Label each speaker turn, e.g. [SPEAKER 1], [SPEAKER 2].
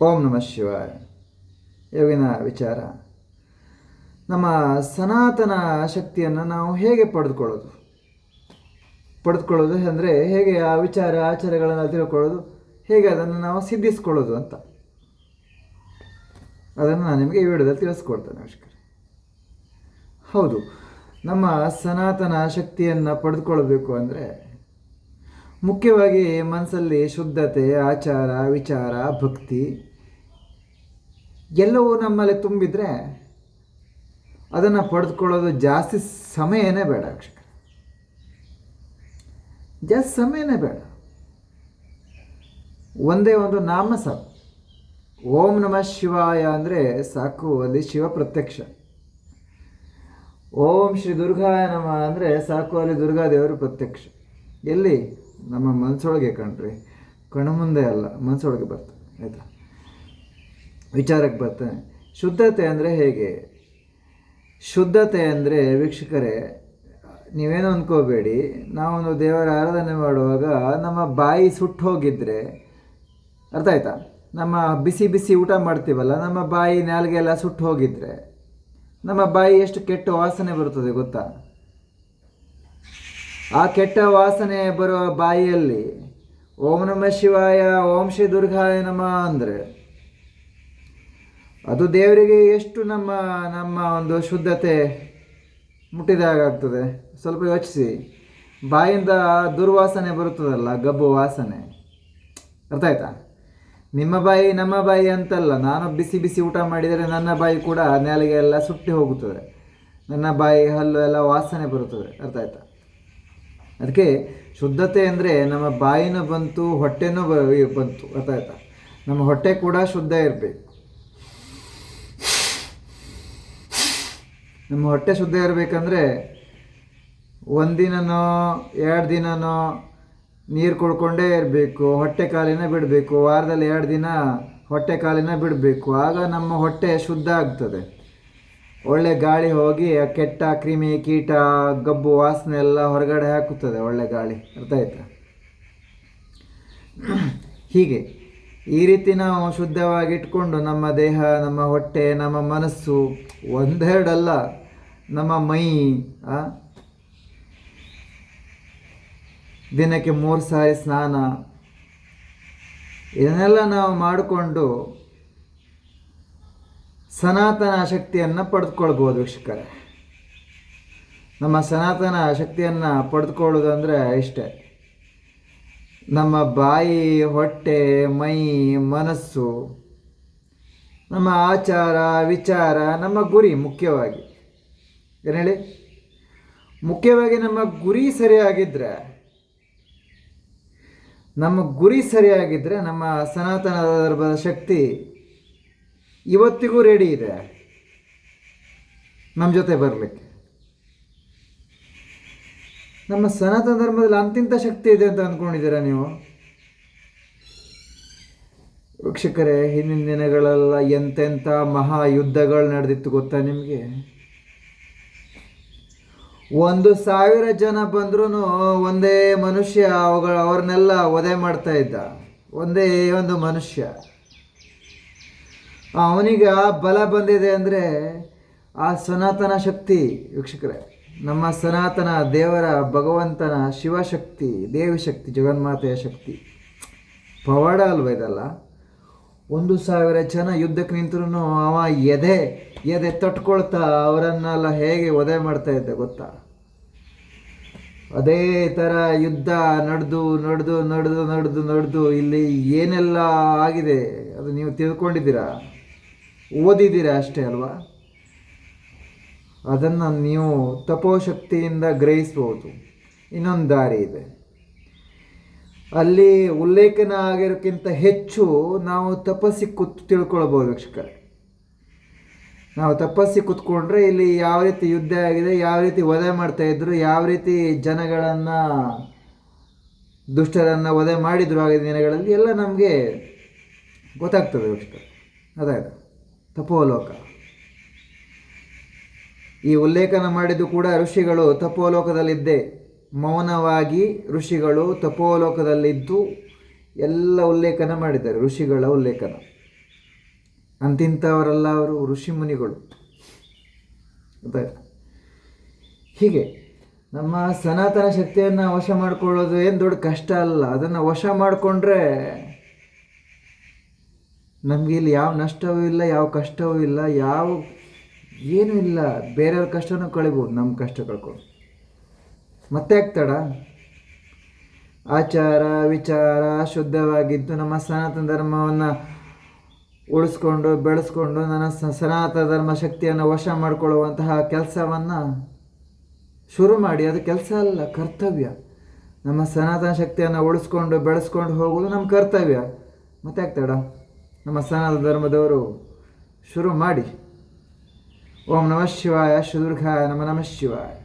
[SPEAKER 1] ಓಂ ನಮಃ ಶಿವಾಯ. ಯೋಗಿನ ವಿಚಾರ, ನಮ್ಮ ಸನಾತನ ಶಕ್ತಿಯನ್ನು ನಾವು ಹೇಗೆ ಪಡೆದುಕೊಳ್ಳೋದು ಅಂದರೆ ಹೇಗೆ ಆ ವಿಚಾರ ಆಚಾರಗಳನ್ನು ತಿಳ್ಕೊಳ್ಳೋದು, ಹೇಗೆ ಅದನ್ನು ನಾವು ಸಿದ್ಧಿಸ್ಕೊಳ್ಳೋದು ಅಂತ ಅದನ್ನು ನಾನು ನಿಮಗೆ ಈ ವಿಡಿಯೋದಲ್ಲಿ ತಿಳಿಸ್ಕೊಡ್ತೇನೆ. ನಮಸ್ಕಾರ. ಹೌದು, ನಮ್ಮ ಸನಾತನ ಶಕ್ತಿಯನ್ನು ಪಡೆದುಕೊಳ್ಬೇಕು ಅಂದರೆ ಮುಖ್ಯವಾಗಿ ಮನಸ್ಸಲ್ಲಿ ಶುದ್ಧತೆ, ಆಚಾರ, ವಿಚಾರ, ಭಕ್ತಿ ಎಲ್ಲವೂ ನಮ್ಮಲ್ಲಿ ತುಂಬಿದರೆ ಅದನ್ನು ಪಡೆದುಕೊಳ್ಳೋದು ಜಾಸ್ತಿ ಸಮಯನೇ ಬೇಡ. ಜಾಸ್ತಿ ಸಮಯನೇ ಬೇಡ. ಒಂದೇ ಒಂದು ನಾಮ ಸಾಕು. ಓಂ ನಮಃ ಶಿವಾಯ ಅಂದರೆ ಸಾಕು, ಅಲ್ಲಿ ಶಿವ ಪ್ರತ್ಯಕ್ಷ. ಓಂ ಶ್ರೀ ದುರ್ಗಾಯ ನಮಃ ಅಂದರೆ ಸಾಕು, ಅಲ್ಲಿ ದುರ್ಗಾದೇವರು ಪ್ರತ್ಯಕ್ಷ. ಎಲ್ಲಿ? ನಮ್ಮ ಮನಸ್ಸೊಳಗೆ ಕಣ್ರಿ, ಕಣ್ಣು ಮುಂದೆ ಅಲ್ಲ, ಮನಸ್ಸೊಳಗೆ ಬರ್ತದೆ. ಆಯಿತಾ? ವಿಚಾರಕ್ಕೆ ಬರ್ತೇನೆ. ಶುದ್ಧತೆ ಅಂದರೆ ಹೇಗೆ? ಶುದ್ಧತೆ ಅಂದರೆ ವೀಕ್ಷಕರೇ, ನೀವೇನು ಅಂದ್ಕೋಬೇಡಿ, ನಾವೊಂದು ದೇವರ ಆರಾಧನೆ ಮಾಡುವಾಗ ನಮ್ಮ ಬಾಯಿ ಸುಟ್ಟು ಹೋಗಿದ್ರೆ, ಅರ್ಥ ಆಯ್ತಾ? ನಮ್ಮ ಬಿಸಿ ಬಿಸಿ ಊಟ ಮಾಡ್ತೀವಲ್ಲ, ನಮ್ಮ ಬಾಯಿ ನಾಲಿಗೆ ಎಲ್ಲ ಸುಟ್ಟು ಹೋಗಿದ್ರೆ ನಮ್ಮ ಬಾಯಿ ಎಷ್ಟು ಕೆಟ್ಟ ವಾಸನೆ ಬರುತ್ತದೆ ಗೊತ್ತಾ? ಆ ಕೆಟ್ಟ ವಾಸನೆ ಬರುವ ಬಾಯಿಯಲ್ಲಿ ಓಂ ನಮಃ ಶಿವಾಯ, ಓಂ ಶ್ರೀ ದುರ್ಗಾಯ ನಮಃ ಅಂದರೆ ಅದು ದೇವರಿಗೆ ಎಷ್ಟು ನಮ್ಮ ಒಂದು ಶುದ್ಧತೆ ಮುಟ್ಟಿದಾಗಾಗ್ತದೆ. ಸ್ವಲ್ಪ ಯೋಚಿಸಿ. ಬಾಯಿಂದ ದುರ್ವಾಸನೆ ಬರುತ್ತದಲ್ಲ, ಗಬ್ಬು ವಾಸನೆ, ಅರ್ಥ ಆಯ್ತಾ? ನಿಮ್ಮ ಬಾಯಿ ನಮ್ಮ ಬಾಯಿ ಅಂತಲ್ಲ. ನಾನು ಬಿಸಿ ಬಿಸಿ ಊಟ ಮಾಡಿದರೆ ನನ್ನ ಬಾಯಿ ಕೂಡ ನಾಲಿಗೆ ಎಲ್ಲ ಸುಟ್ಟಿ ಹೋಗುತ್ತದೆ, ನನ್ನ ಬಾಯಿ ಹಲ್ಲು ಎಲ್ಲ ವಾಸನೆ ಬರುತ್ತದೆ, ಅರ್ಥ ಆಯ್ತಾ? ಅದಕ್ಕೆ ಶುದ್ಧತೆ ಅಂದರೆ ನಮ್ಮ ಬಾಯಿನೂ ಬಂತು, ಹೊಟ್ಟೆನೂ ಬಂತು, ಅರ್ಥ ಆಯ್ತಾ? ನಮ್ಮ ಹೊಟ್ಟೆ ಕೂಡ ಶುದ್ಧ ಇರಬೇಕು. ನಮ್ಮ ಹೊಟ್ಟೆ ಶುದ್ಧ ಇರಬೇಕಂದ್ರೆ ಒಂದಿನನೋ 2 ದಿನನೋ ನೀರು ಕುಡ್ಕೊಂಡೇ ಇರಬೇಕು, ಹೊಟ್ಟೆ ಕಾಲಿನ ಬಿಡಬೇಕು. ವಾರದಲ್ಲಿ 2 ದಿನ ಹೊಟ್ಟೆ ಕಾಲಿನ ಬಿಡಬೇಕು. ಆಗ ನಮ್ಮ ಹೊಟ್ಟೆ ಶುದ್ಧ ಆಗ್ತದೆ. ಒಳ್ಳೆ ಗಾಳಿ ಹೋಗಿ ಆ ಕೆಟ್ಟ ಕ್ರಿಮಿ ಕೀಟ ಗಬ್ಬು ವಾಸನೆ ಎಲ್ಲ ಹೊರಗಡೆ ಹಾಕುತ್ತದೆ, ಒಳ್ಳೆ ಗಾಳಿ, ಅರ್ಥ ಆಯ್ತಾ? ಹೀಗೆ ಈ ರೀತಿ ನಾವು ಶುದ್ಧವಾಗಿ ಇಟ್ಕೊಂಡು ನಮ್ಮ ದೇಹ, ನಮ್ಮ ಹೊಟ್ಟೆ, ನಮ್ಮ ಮನಸ್ಸು, ಒಂದೆರಡಲ್ಲ, ನಮ್ಮ ಮೈ, ದಿನಕ್ಕೆ 3 ಸಾರಿ ಸ್ನಾನ, ಇದನ್ನೆಲ್ಲ ನಾವು ಮಾಡಿಕೊಂಡು ಸನಾತನ ಶಕ್ತಿಯನ್ನು ಪಡೆದುಕೊಳ್ಬೋದು. ವೀಕ್ಷಕರೇ, ನಮ್ಮ ಸನಾತನ ಶಕ್ತಿಯನ್ನು ಪಡೆದುಕೊಳ್ಳೋದು ಅಂದರೆ ಇಷ್ಟೇ. ನಮ್ಮ ಬಾಯಿ, ಹೊಟ್ಟೆ, ಮೈ, ಮನಸ್ಸು, ನಮ್ಮ ಆಚಾರ, ವಿಚಾರ, ನಮ್ಮ ಗುರಿ, ಮುಖ್ಯವಾಗಿ ಏನು ಹೇಳಿ, ಮುಖ್ಯವಾಗಿ ನಮ್ಮ ಗುರಿ ಸರಿಯಾಗಿದ್ದರೆ ನಮ್ಮ ಸನಾತನ ಧರ್ಮದ ಶಕ್ತಿ ಇವತ್ತಿಗೂ ರೆಡಿ ಇದೆ ನಮ್ಮ ಜೊತೆ ಬರಲಿಕ್ಕೆ. ನಮ್ಮ ಸನಾತನ ಧರ್ಮದಲ್ಲಿ ಅಂತಿಂಥ ಶಕ್ತಿ ಇದೆ ಅಂತ ಅಂದ್ಕೊಂಡಿದ್ದೀರಾ ನೀವು? ವೀಕ್ಷಕರೇ, ಹಿಂದಿನ ದಿನಗಳೆಲ್ಲ ಎಂತೆಂಥ ಮಹಾಯುದ್ಧಗಳು ನಡೆದಿತ್ತು ಗೊತ್ತಾ ನಿಮಗೆ? 1,000 ಜನ ಬಂದ್ರೂ ಒಂದೇ ಮನುಷ್ಯ ಅವ್ರನ್ನೆಲ್ಲ ವಧೆ ಮಾಡ್ತಾ ಇದ್ದ. ಒಂದೇ ಒಂದು ಮನುಷ್ಯ. ಅವನಿಗೆ ಆ ಬಲ ಬಂದಿದೆ ಅಂದರೆ ಆ ಸನಾತನ ಶಕ್ತಿ. ವೀಕ್ಷಕರೇ, ನಮ್ಮ ಸನಾತನ ದೇವರ, ಭಗವಂತನ ಶಿವಶಕ್ತಿ, ದೇವಿಶಕ್ತಿ, ಜಗನ್ಮಾತೆಯ ಶಕ್ತಿ ಪವಾಡ ಅಲ್ವ ಇದಲ್ಲ? 1,000 ಜನ ಯುದ್ಧಕ್ಕೆ ನಿಂತರೂ ಅವ ಎದೆ ತಟ್ಕೊಳ್ತಾ ಅವರನ್ನೆಲ್ಲ ಹೇಗೆ ವಧೆ ಮಾಡ್ತಾ ಇದ್ದ ಗೊತ್ತಾ? ಅದೇ ಥರ ಯುದ್ಧ ನಡೆದು ಇಲ್ಲಿ ಏನೆಲ್ಲ ಆಗಿದೆ ಅದು ನೀವು ತಿಳ್ಕೊಂಡಿದ್ದೀರಾ, ಓದಿದ್ದೀರಾ ಅಷ್ಟೇ ಅಲ್ವಾ? ಅದನ್ನು ನೀವು ತಪೋಶಕ್ತಿಯಿಂದ ಗ್ರಹಿಸ್ಬೋದು. ಇನ್ನೊಂದು ದಾರಿ ಇದೆ. ಅಲ್ಲಿ ಉಲ್ಲೇಖನ ಆಗಿರೋಕ್ಕಿಂತ ಹೆಚ್ಚು ನಾವು ತಪಸ್ಸಿ ತಿಳ್ಕೊಳ್ಬೋದು. ವೀಕ್ಷಕರೇ, ನಾವು ತಪಸ್ಸಿ ಕೂತ್ಕೊಂಡ್ರೆ ಇಲ್ಲಿ ಯಾವ ರೀತಿ ಯುದ್ಧ ಆಗಿದೆ, ಯಾವ ರೀತಿ ವಧೆ ಮಾಡ್ತಾಯಿದ್ರು, ಯಾವ ರೀತಿ ಜನಗಳನ್ನು, ದುಷ್ಟರನ್ನು ವಧೆ ಮಾಡಿದ್ರು ಆಗಿದ್ದ ದಿನಗಳಲ್ಲಿ ಎಲ್ಲ ನಮಗೆ ಗೊತ್ತಾಗ್ತದೆ. ವೀಕ್ಷಕರೇ, ಅದಾಯ್ತು ತಪೋಲೋಕ. ಈ ಉಲ್ಲೇಖನ ಮಾಡಿದ್ದು ಕೂಡ ಋಷಿಗಳು ತಪೋಲೋಕದಲ್ಲಿದ್ದೇ ಮೌನವಾಗಿ ಋಷಿಗಳು ತಪೋಲೋಕದಲ್ಲಿದ್ದು ಎಲ್ಲ ಉಲ್ಲೇಖನ ಮಾಡಿದ್ದಾರೆ. ಋಷಿಗಳ ಉಲ್ಲೇಖನ ಅಂತಿಂಥವರೆಲ್ಲ ಅವರು ಋಷಿ ಮುನಿಗಳು. ಗೊತ್ತಾಯ್ತು? ಹೀಗೆ ನಮ್ಮ ಸನಾತನ ಶಕ್ತಿಯನ್ನು ವಶ ಮಾಡಿಕೊಳ್ಳೋದು ಏನು ದೊಡ್ಡ ಕಷ್ಟ ಅಲ್ಲ. ಅದನ್ನು ವಶ ಮಾಡಿಕೊಂಡ್ರೆ ನಮಗೆ ಇಲ್ಲಿ ಯಾವ ನಷ್ಟವೂ ಇಲ್ಲ, ಯಾವ ಕಷ್ಟವೂ ಇಲ್ಲ, ಏನೂ ಇಲ್ಲ. ಬೇರೆಯವ್ರ ಕಷ್ಟನೂ ಕಳಿಬೋದು, ನಮ್ಮ ಕಷ್ಟ ಕಳ್ಕೊಂಡು. ಮತ್ತೆ ಆಗ್ತಾಡ ಆಚಾರ ವಿಚಾರ ಶುದ್ಧವಾಗಿದ್ದು ನಮ್ಮ ಸನಾತನ ಧರ್ಮವನ್ನು ಉಳಿಸ್ಕೊಂಡು ಬೆಳೆಸ್ಕೊಂಡು ನನ್ನ ಸನಾತನ ಧರ್ಮ ಶಕ್ತಿಯನ್ನು ವಶ ಮಾಡಿಕೊಳ್ಳುವಂತಹ ಕೆಲಸವನ್ನು ಶುರು ಮಾಡಿ. ಅದು ಕೆಲಸ ಅಲ್ಲ, ಕರ್ತವ್ಯ. ನಮ್ಮ ಸನಾತನ ಶಕ್ತಿಯನ್ನು ಉಳಿಸ್ಕೊಂಡು ಬೆಳೆಸ್ಕೊಂಡು ಹೋಗೋದು ನಮ್ಮ ಕರ್ತವ್ಯ. ಮತ್ತೆ ಆಗ್ತಾಡ ನಮ್ಮ ಸನಾತನ ಧರ್ಮದವರು ಶುರು ಮಾಡಿ. ಓಂ ನಮಃ ಶಿವಾಯ. ಶ್ರೀ ದುರ್ಗಾಯ ನಮಃ ಶಿವಾಯ.